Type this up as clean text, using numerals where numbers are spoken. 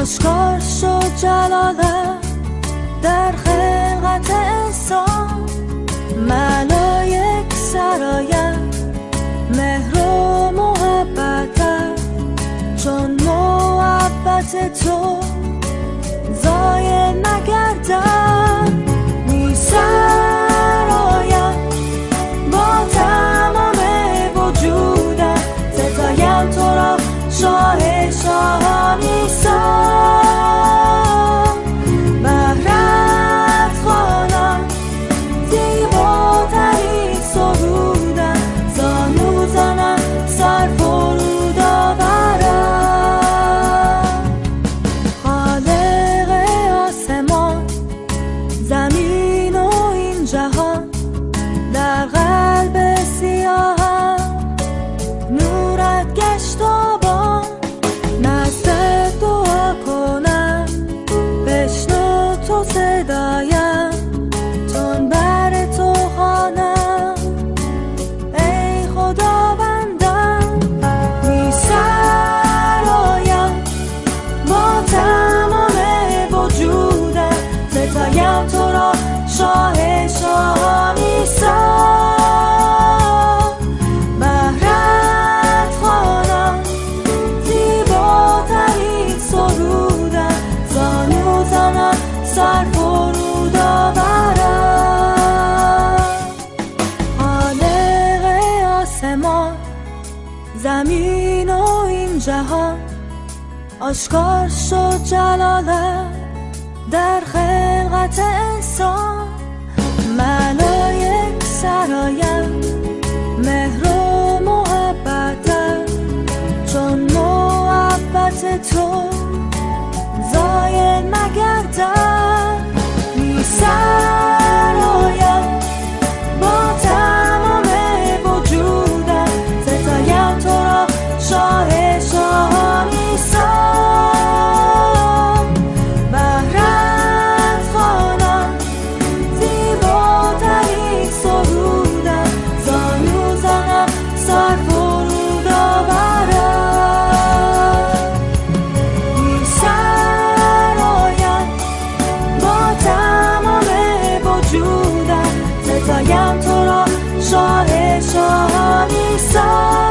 آشکار شد جلالت در خلقت انسان، ملائک سرایت مهر و محبتت، چون محبت تو ضایع نگردد. می سرایم با تمام وجودم، ستایم تو را شاه شاهان ایسان. بهرت خوانم زیباترین سرودم، زانو زنم سر فرود آورم. خالق آسمان زمین و این جهان، در قلب سیاهم نورت گشت آبان. نزدت دعا کنم بشنو تو صدایم، چون بر تو خوانم ای خداوندم. می سرایم با تمام وجودم، ستایم تو را شاه شاهان ایسان. بهرت خوانم زیباترین سرودم، زانو زنم سر فرود آورم. خالق آسمان زمین و این جهان، آشکار شد جلالت در خلقت انسان، ملائک سرایت مهر و محبتت، چون محبت تو ضایع نگردد. می سرایم با تمام وجودم، ستایم تو را شاه شاهان ایسان. بهرت خوانم زیباترین سرودم، زانو زنم سر فرود آورم. می سرایم با تمام وجودم، ستایم تو را شاه شاهان ایسان.